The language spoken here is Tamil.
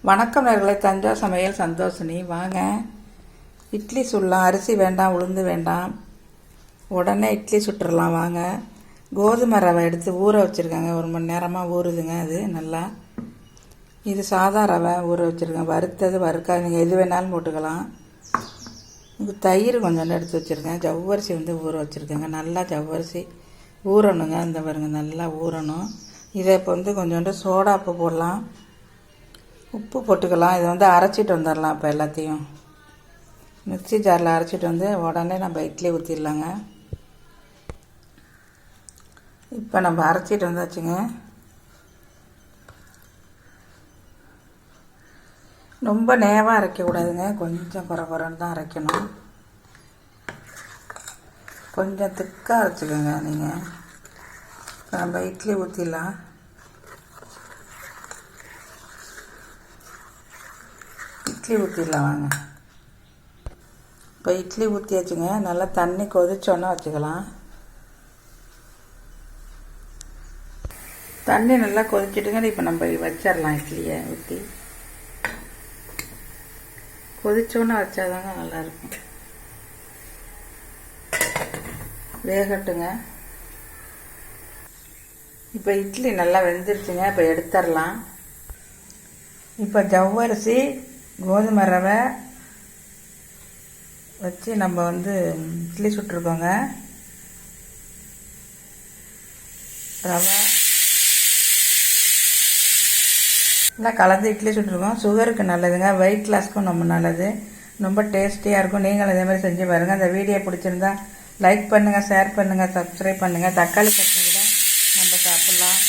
வணக்கம் நேயர்களே, தஞ்சா சமையல் சந்தோஷினி. வாங்க இட்லி சுடலாம். அரிசி வேண்டாம், உளுந்து வேண்டாம், உடனே இட்லி சுட்டுடலாம். வாங்க. கோதுமை ரவை எடுத்து ஊற வச்சுருக்காங்க. 1 மணி நேரமாக ஊறுதுங்க. அது நல்லா. இது சாதா ரவை ஊற வச்சுருக்கேன். வறுத்தது வறுக்காது, நீங்கள் எது வேணாலும் போட்டுக்கலாம். இது தயிர் கொஞ்சோண்டு எடுத்து வச்சுருக்கேன். ஜவ்வரிசி ஊற வச்சுருக்கேங்க. நல்லா ஜவ்வரிசி ஊறணுங்க. இந்த பாருங்க, நல்லா ஊறணும். இதை இப்போ கொஞ்சோண்டு சோடாப்பு போடலாம், உப்பு போட்டுக்கலாம். இதை அரைச்சிட்டு வந்துடலாம். இப்போ எல்லாத்தையும் மிக்ஸி ஜாரில் அரைச்சிட்டு உடனே நம்ம இட்லி ஊற்றிடலாங்க. இப்போ நம்ம அரைச்சிட்டு வந்தாச்சுங்க. ரொம்ப நேவாக அரைக்கக்கூடாதுங்க, கொஞ்சம் குறைன்னு தான் அரைக்கணும். கொஞ்சம் திக்காக அரைச்சிக்கோங்க நீங்கள். இப்போ நம்ம இட்லி ஊற்றிடலாம். இட்லி ஊற்றிடலாம். வாங்க. இப்போ இட்லி ஊற்றியாச்சுங்க. நல்லா தண்ணி கொதிச்சோன்னா வச்சுக்கலாம். தண்ணி நல்லா கொதிச்சுட்டுங்க. இப்போ நம்ம வச்சிடலாம். இட்லியை ஊற்றி கொதிச்சோன்னா வச்சாதாங்க நல்லாயிருக்கும். வேகட்டுங்க. இப்போ இட்லி நல்லா வெந்துருச்சுங்க. இப்போ எடுத்துடலாம். இப்போ ஜவ்வரிசி கோதுமை ரவை வச்சு நம்ம இட்லி சுட்டுருக்கோங்க. ரவை எல்லாம் கலந்து இட்லி சுட்டுருக்கோம். சுகருக்கு நல்லதுங்க, வெயிட் லாஸ்க்கும் ரொம்ப நல்லது, ரொம்ப டேஸ்டியாக இருக்கும். நீங்களும் இதே மாதிரி செஞ்சு பாருங்கள். அந்த வீடியோ பிடிச்சிருந்தா லைக் பண்ணுங்கள், ஷேர் பண்ணுங்கள், சப்ஸ்கிரைப் பண்ணுங்கள். தக்காளி சட்னி கூட நம்ம சாப்பிட்லாம்.